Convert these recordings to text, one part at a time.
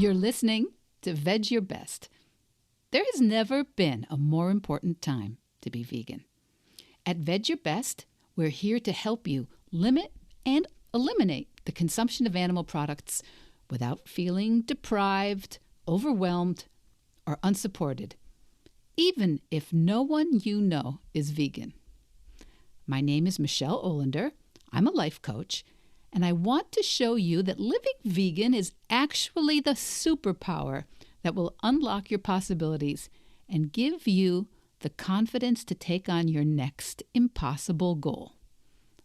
You're listening to Vedge Your Best. There has never been a more important time to be vegan. At Vedge Your Best, we're here to help you limit and eliminate the consumption of animal products without feeling deprived, overwhelmed, or unsupported, even if no one you know is vegan. My name is Michelle Olander. I'm a life coach, and I want to show you that living vegan is actually the superpower that will unlock your possibilities and give you the confidence to take on your next impossible goal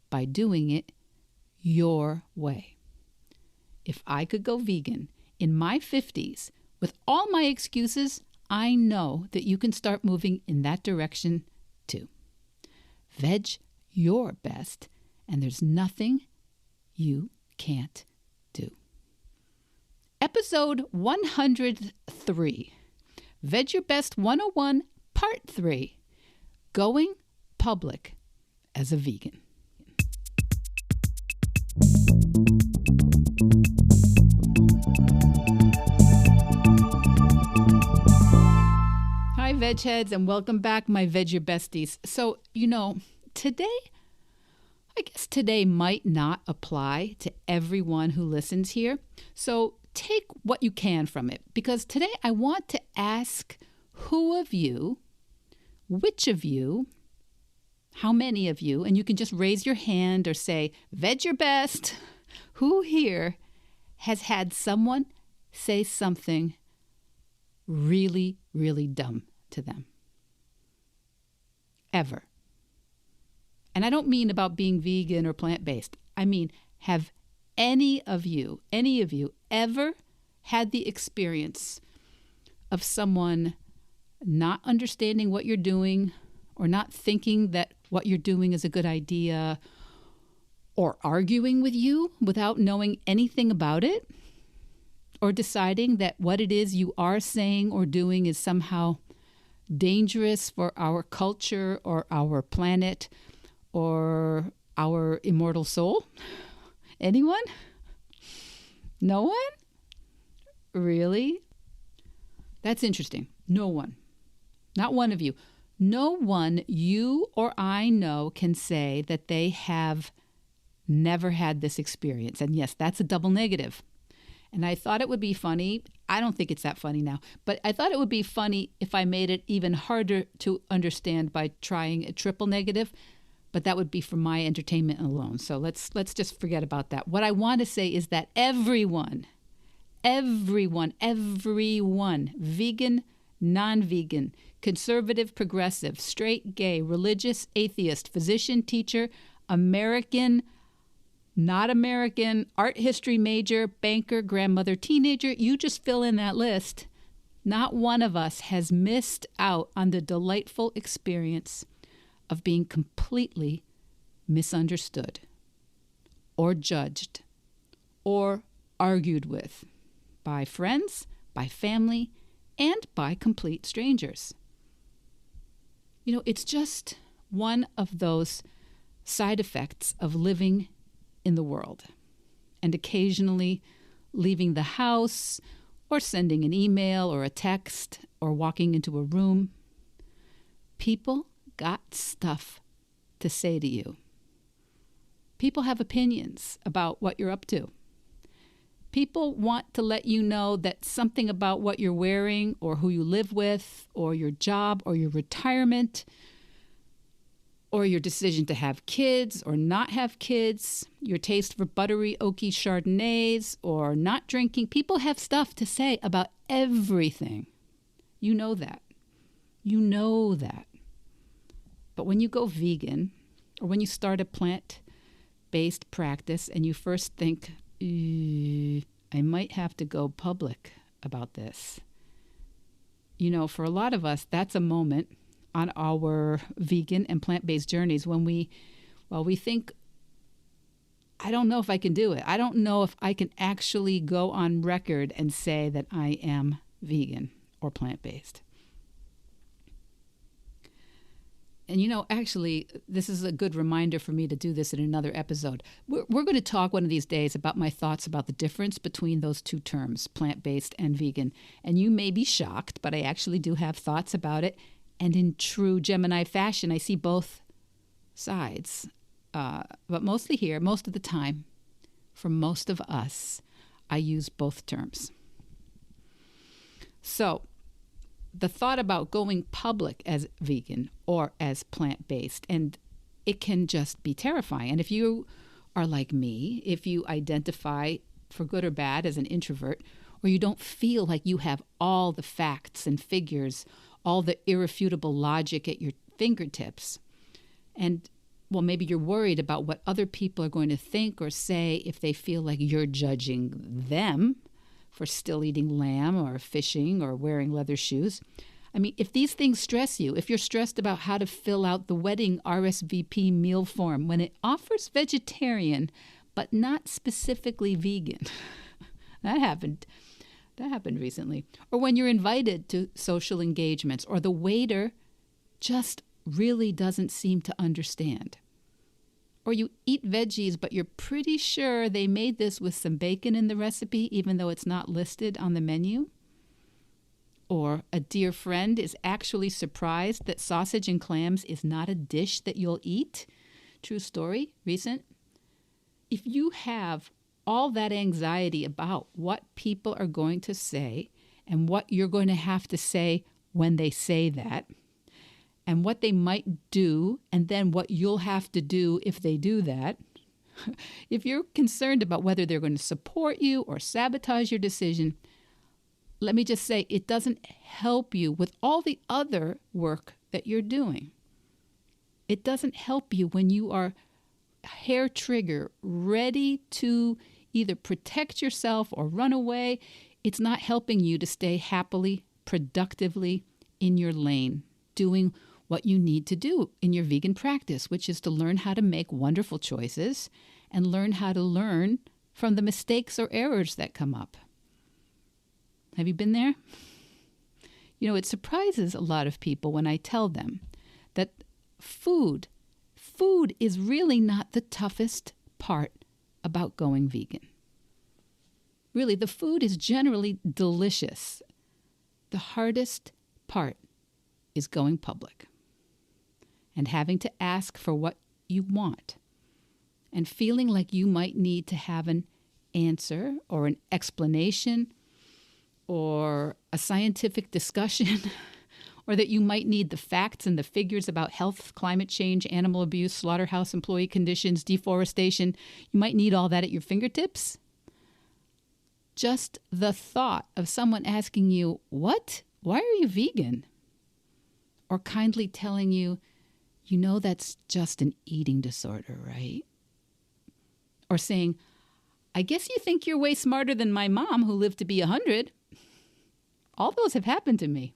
by doing it your way. If I could go vegan in my 50s with all my excuses, I know that you can start moving in that direction too. Veg your best, and there's nothing you can't do. Episode 103, Veg Your Best 101, Part 3, Going Public as a Vegan. Hi, Veg Heads, and welcome back, my Veg Your Besties. So, today might not apply to everyone who listens here. So take what you can from it, because today I want to ask which of you, how many of you, and you can just raise your hand or say, Veg Your Best, who here has had someone say something really, really dumb to them? Ever. And I don't mean about being vegan or plant-based. I mean, have any of you ever had the experience of someone not understanding what you're doing, or not thinking that what you're doing is a good idea, or arguing with you without knowing anything about it, or deciding that what it is you are saying or doing is somehow dangerous for our culture or our planet or our immortal soul? Anyone? No one? Really? That's interesting. No one. Not one of you. No one you or I know can say that they have never had this experience. And yes, that's a double negative. And I thought it would be funny. I don't think it's that funny now, but I thought it would be funny if I made it even harder to understand by trying a triple negative, but that would be for my entertainment alone. So let's just forget about that. What I want to say is that everyone, vegan, non-vegan, conservative, progressive, straight, gay, religious, atheist, physician, teacher, American, not American, art history major, banker, grandmother, teenager, you just fill in that list. Not one of us has missed out on the delightful experience of being completely misunderstood, or judged, or argued with by friends, by family, and by complete strangers. It's just one of those side effects of living in the world, and occasionally leaving the house, or sending an email or a text, or walking into a room. People got stuff to say to you. People have opinions about what you're up to. People want to let you know that something about what you're wearing, or who you live with, or your job, or your retirement, or your decision to have kids or not have kids, your taste for buttery, oaky Chardonnays, or not drinking. People have stuff to say about everything. You know that. But when you go vegan, or when you start a plant-based practice and you first think, I might have to go public about this. For a lot of us, that's a moment on our vegan and plant-based journeys when we think, I don't know if I can do it. I don't know if I can actually go on record and say that I am vegan or plant-based. And actually, this is a good reminder for me to do this in another episode. We're going to talk one of these days about my thoughts about the difference between those two terms, plant-based and vegan. And you may be shocked, but I actually do have thoughts about it. And in true Gemini fashion, I see both sides. But mostly here, most of the time, for most of us, I use both terms. So the thought about going public as vegan or as plant-based, and it can just be terrifying. And if you are like me, if you identify for good or bad as an introvert, or you don't feel like you have all the facts and figures, all the irrefutable logic at your fingertips, and well, maybe you're worried about what other people are going to think or say if they feel like you're judging them for still eating lamb or fishing or wearing leather shoes. I mean, if these things stress you, if you're stressed about how to fill out the wedding RSVP meal form when it offers vegetarian but not specifically vegan, that happened recently. Or when you're invited to social engagements or the waiter just really doesn't seem to understand. Or you eat veggies, but you're pretty sure they made this with some bacon in the recipe, even though it's not listed on the menu. Or a dear friend is actually surprised that sausage and clams is not a dish that you'll eat. True story, recent. If you have all that anxiety about what people are going to say and what you're going to have to say when they say that, and what they might do, and then what you'll have to do if they do that, if you're concerned about whether they're going to support you or sabotage your decision, let me just say it doesn't help you with all the other work that you're doing. It doesn't help you when you are hair trigger, ready to either protect yourself or run away. It's not helping you to stay happily, productively in your lane, doing what you need to do in your vegan practice, which is to learn how to make wonderful choices and learn how to learn from the mistakes or errors that come up. Have you been there? It surprises a lot of people when I tell them that food is really not the toughest part about going vegan. Really, the food is generally delicious. The hardest part is going public and having to ask for what you want and feeling like you might need to have an answer or an explanation or a scientific discussion or that you might need the facts and the figures about health, climate change, animal abuse, slaughterhouse employee conditions, deforestation. You might need all that at your fingertips. Just the thought of someone asking you, "What? Why are you vegan?" Or kindly telling you, that's just an eating disorder, right? Or saying, "I guess you think you're way smarter than my mom who lived to be 100. All those have happened to me.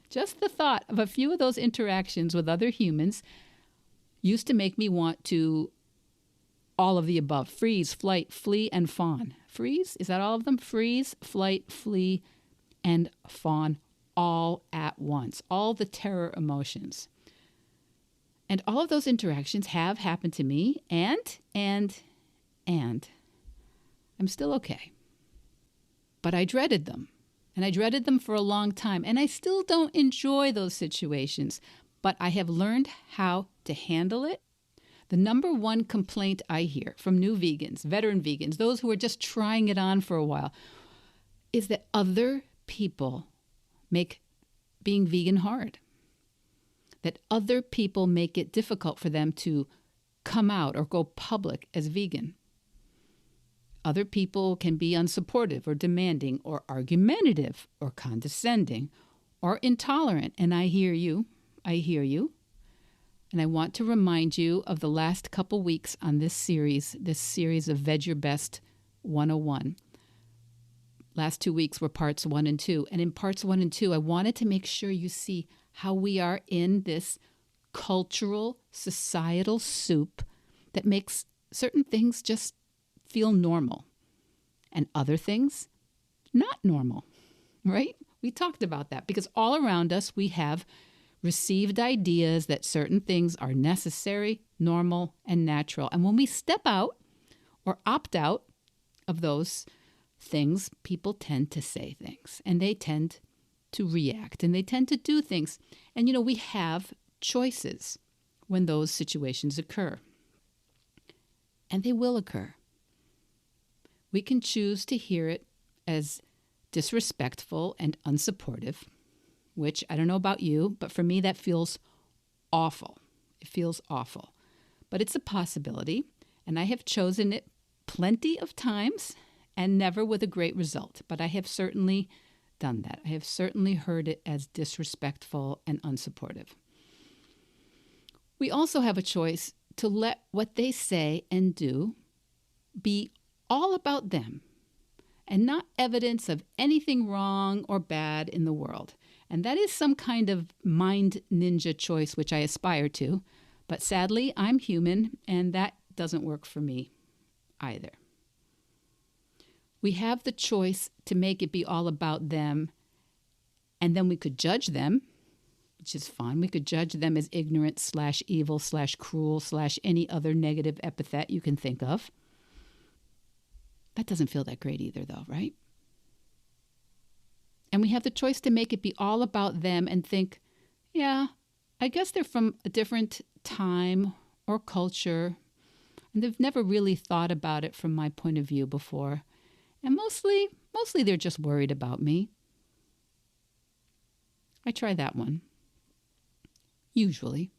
Just the thought of a few of those interactions with other humans used to make me want to all of the above. Freeze, flight, flee, and fawn. Freeze? Is that all of them? Freeze, flight, flee, and fawn all at once. All the terror emotions. And all of those interactions have happened to me, and I'm still okay. But I dreaded them. And I dreaded them for a long time. And I still don't enjoy those situations. But I have learned how to handle it. The number one complaint I hear from new vegans, veteran vegans, those who are just trying it on for a while, is that other people make being vegan hard. That other people make it difficult for them to come out or go public as vegan. Other people can be unsupportive or demanding or argumentative or condescending or intolerant. And I hear you. And I want to remind you of the last couple weeks on this series of Vedge Your Best 101. Last 2 weeks were parts 1 and 2. And in parts 1 and 2, I wanted to make sure you see how we are in this cultural, societal soup that makes certain things just feel normal and other things not normal, right? We talked about that because all around us we have received ideas that certain things are necessary, normal, and natural. And when we step out or opt out of those things, people tend to say things, and they tend to react, and they tend to do things. And, we have choices when those situations occur. And they will occur. We can choose to hear it as disrespectful and unsupportive, which I don't know about you, but for me that feels awful. It feels awful. But it's a possibility, and I have chosen it plenty of times and never with a great result. But I have certainly done that. I have certainly heard it as disrespectful and unsupportive. We also have a choice to let what they say and do be all about them and not evidence of anything wrong or bad in the world. And that is some kind of mind ninja choice, which I aspire to. But sadly, I'm human, and that doesn't work for me either. We have the choice to make it be all about them, and then we could judge them, which is fun. We could judge them as ignorant / evil / cruel / any other negative epithet you can think of. That doesn't feel that great either, though, right? And we have the choice to make it be all about them and think, yeah, I guess they're from a different time or culture, and they've never really thought about it from my point of view before. And mostly they're just worried about me. I try that one. Usually.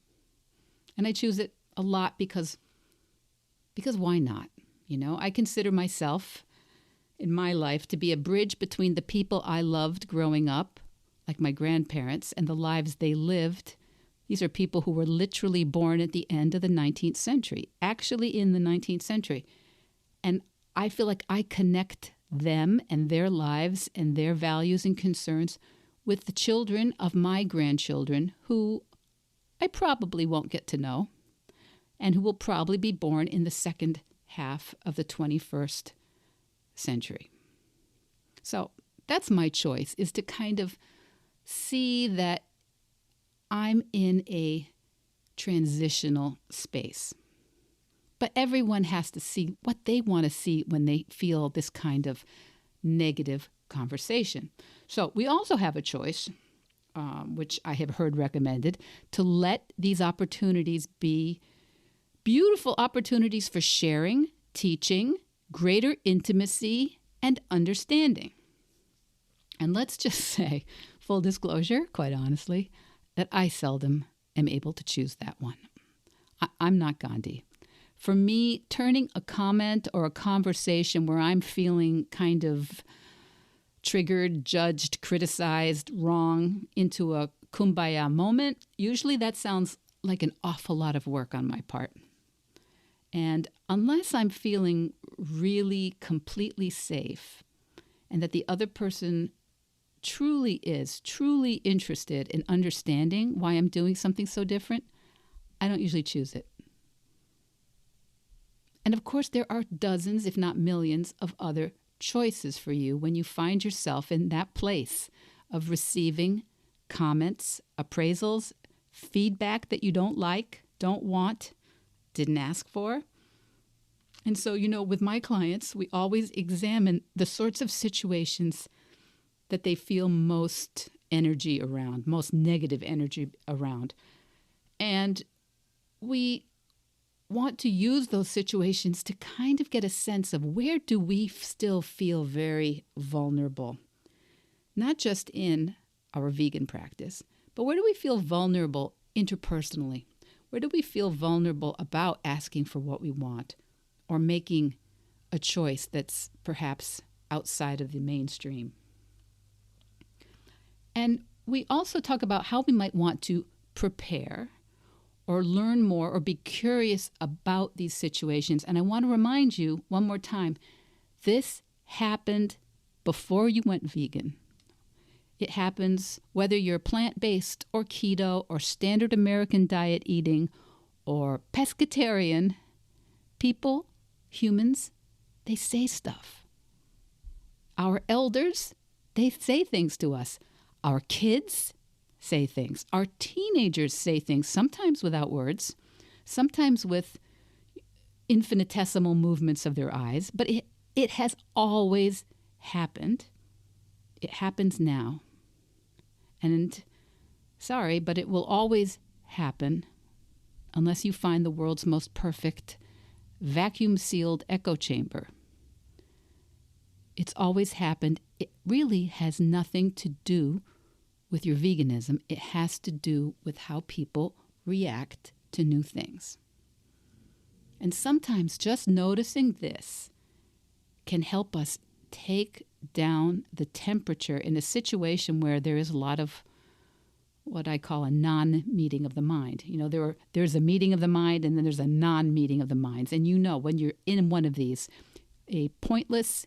And I choose it a lot because why not? I consider myself in my life to be a bridge between the people I loved growing up, like my grandparents, and the lives they lived. These are people who were literally born at the end of the 19th century, actually in the 19th century. And I feel like I connect them and their lives and their values and concerns with the children of my grandchildren, who I probably won't get to know, and who will probably be born in the second half of the 21st century. So that's my choice, is to kind of see that I'm in a transitional space. But everyone has to see what they want to see when they feel this kind of negative conversation. So we also have a choice, which I have heard recommended, to let these opportunities be beautiful opportunities for sharing, teaching, greater intimacy, and understanding. And let's just say, full disclosure, quite honestly, that I seldom am able to choose that one. I'm not Gandhi. For me, turning a comment or a conversation where I'm feeling kind of triggered, judged, criticized, wrong into a kumbaya moment, usually that sounds like an awful lot of work on my part. And unless I'm feeling really completely safe and that the other person truly interested in understanding why I'm doing something so different, I don't usually choose it. And of course, there are dozens, if not millions, of other choices for you when you find yourself in that place of receiving comments, appraisals, feedback that you don't like, don't want, didn't ask for. And so, with my clients, we always examine the sorts of situations that they feel most energy around, most negative energy around. And we want to use those situations to kind of get a sense of where do we still feel very vulnerable, not just in our vegan practice, but where do we feel vulnerable interpersonally? Where do we feel vulnerable about asking for what we want or making a choice that's perhaps outside of the mainstream? And we also talk about how we might want to prepare or learn more or be curious about these situations. And I want to remind you one more time, this happened before you went vegan. It happens whether you're plant-based or keto or standard American diet eating or pescatarian. People, humans, they say stuff. Our elders, they say things to us. Our kids, say things. Our teenagers say things, sometimes without words, sometimes with infinitesimal movements of their eyes, but it has always happened. It happens now. And sorry, but it will always happen unless you find the world's most perfect vacuum-sealed echo chamber. It's always happened. It really has nothing to do with your veganism. It has to do with how people react to new things. And sometimes just noticing this can help us take down the temperature in a situation where there is a lot of what I call a non-meeting of the mind. You know, there's a meeting of the mind and then there's a non-meeting of the minds. And you know, when you're in one of these, a pointless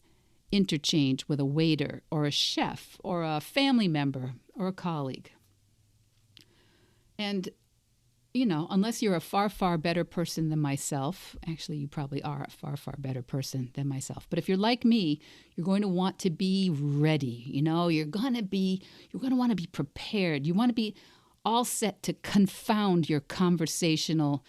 interchange with a waiter or a chef or a family member or a colleague. And, you know, unless you're a far, far better person than myself, actually you probably are a far, far better person than myself. But if you're like me, you're going to want to be ready. You know, you're going to want to be prepared. You want to be all set to confound your conversational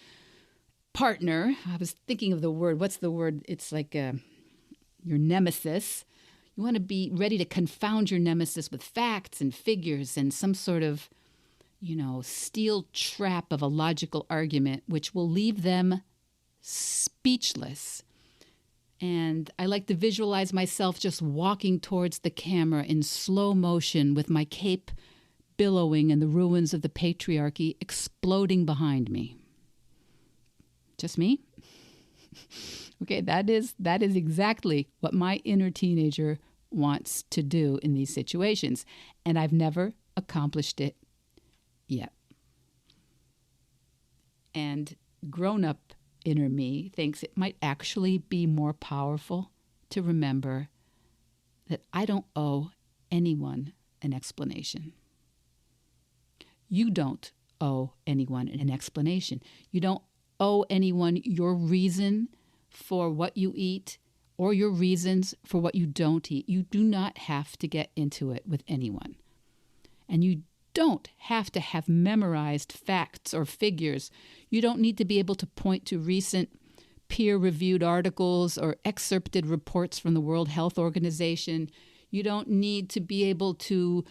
partner. I was thinking of the word. What's the word? It's like your nemesis. You want to be ready to confound your nemesis with facts and figures and some sort of, you know, steel trap of a logical argument, which will leave them speechless. And I like to visualize myself just walking towards the camera in slow motion with my cape billowing and the ruins of the patriarchy exploding behind me. Just me? Okay, that is exactly what my inner teenager wants to do in these situations. And I've never accomplished it yet. And grown-up inner me thinks it might actually be more powerful to remember that I don't owe anyone an explanation. You don't owe anyone an explanation. You don't owe anyone your reason for what you eat or your reasons for what you don't eat. You do not have to get into it with anyone. And you don't have to have memorized facts or figures. You don't need to be able to point to recent peer-reviewed articles or excerpted reports from the World Health Organization. You don't need to be able to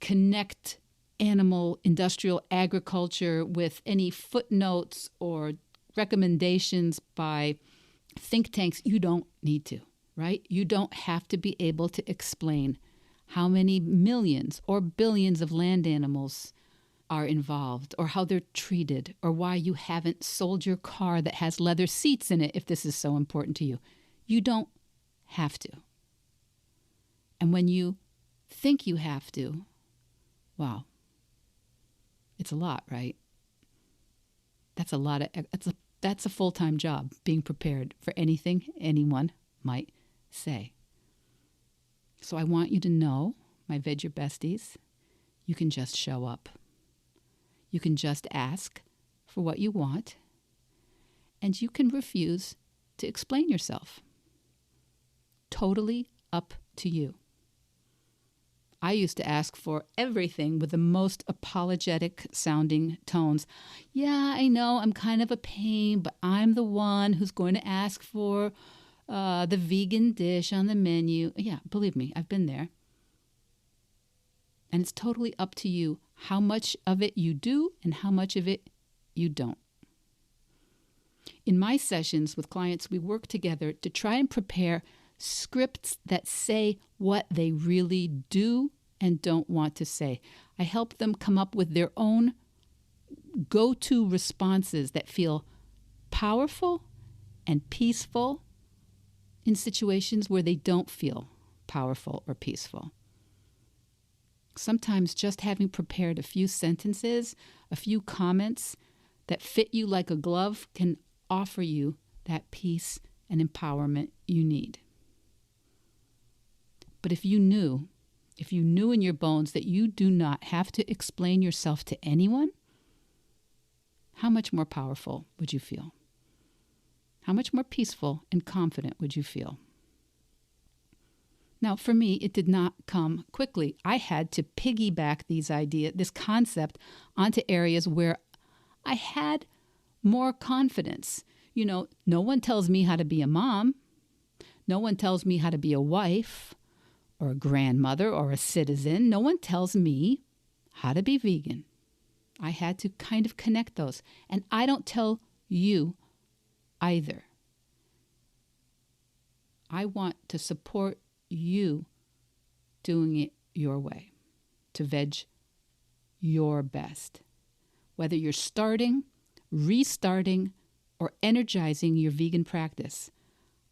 connect animal industrial agriculture with any footnotes or recommendations by think tanks. You don't need to, right? You don't have to be able to explain how many millions or billions of land animals are involved, or how they're treated, or why you haven't sold your car that has leather seats in it if this is so important to you. You don't have to. And when you think you have to, wow, it's a lot, right? That's a full-time job, being prepared for anything anyone might say. So I want you to know, my Vedge besties, you can just show up. You can just ask for what you want, and you can refuse to explain yourself. Totally up to you. I used to ask for everything with the most apologetic sounding tones. Yeah, I know I'm kind of a pain, but I'm the one who's going to ask for the vegan dish on the menu. Yeah, believe me, I've been there. And it's totally up to you how much of it you do and how much of it you don't. In my sessions with clients, we work together to try and prepare scripts that say what they really do and don't want to say. I help them come up with their own go-to responses that feel powerful and peaceful in situations where they don't feel powerful or peaceful. Sometimes just having prepared a few sentences, a few comments that fit you like a glove can offer you that peace and empowerment you need. But if you knew in your bones that you do not have to explain yourself to anyone, how much more powerful would you feel? How much more peaceful and confident would you feel? Now, for me, it did not come quickly. I had to piggyback this concept onto areas where I had more confidence. No one tells me how to be a mom. No one tells me how to be a wife or a grandmother or a citizen. No one tells me how to be vegan. I had to kind of connect those. And I don't tell you either. I want to support you doing it your way, to veg your best. Whether you're starting, restarting, or energizing your vegan practice,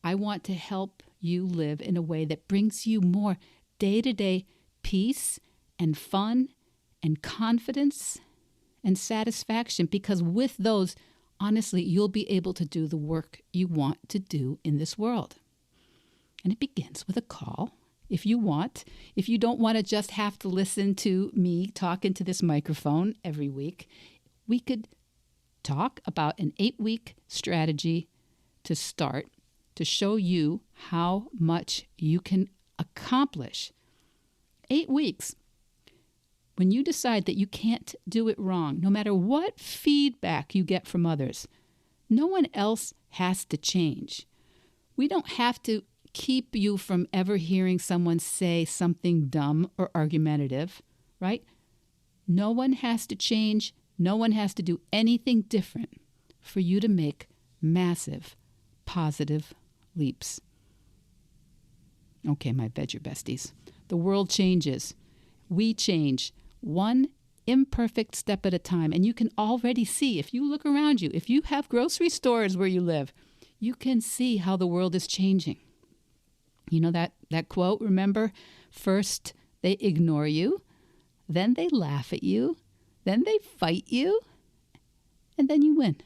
I want to help you live in a way that brings you more day-to-day peace and fun and confidence and satisfaction, because with those, honestly, you'll be able to do the work you want to do in this world. And it begins with a call, if you want. If you don't want to just have to listen to me talk into this microphone every week, we could talk about an 8-week strategy to start to show you how much you can accomplish. 8 weeks. When you decide that you can't do it wrong, no matter what feedback you get from others, no one else has to change. We don't have to keep you from ever hearing someone say something dumb or argumentative, right? No one has to change. No one has to do anything different for you to make massive, positive leaps. Okay, my Vedge besties. The world changes. We change. One imperfect step at a time. And you can already see, if you look around you, if you have grocery stores where you live, you can see how the world is changing. You know that quote, remember? First, they ignore you. Then they laugh at you. Then they fight you. And then you win.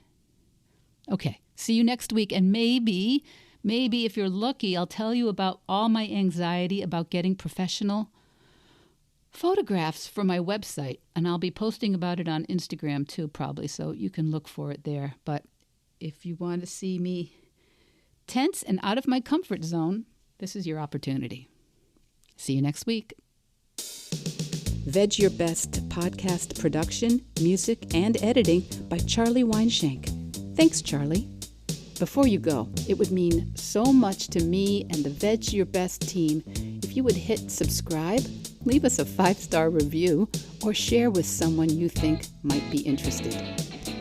Okay, see you next week. And maybe if you're lucky, I'll tell you about all my anxiety about getting professional photographs for my website. And I'll be posting about it on Instagram too, probably, so you can look for it there. But if you want to see me tense and out of my comfort zone, this is your opportunity. See you next week. Veg Your Best podcast production, music, and editing by Charlie Weinshank. Thanks, Charlie. Before you go, it would mean so much to me and the Veg Your Best team if you would hit subscribe, leave us a 5-star review, or share with someone you think might be interested.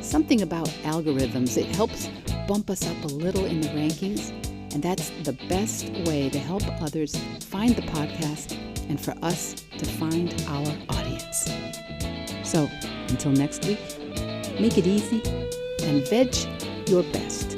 Something about algorithms, it helps bump us up a little in the rankings, and that's the best way to help others find the podcast and for us to find our audience. So, until next week, make it easy and veg your best.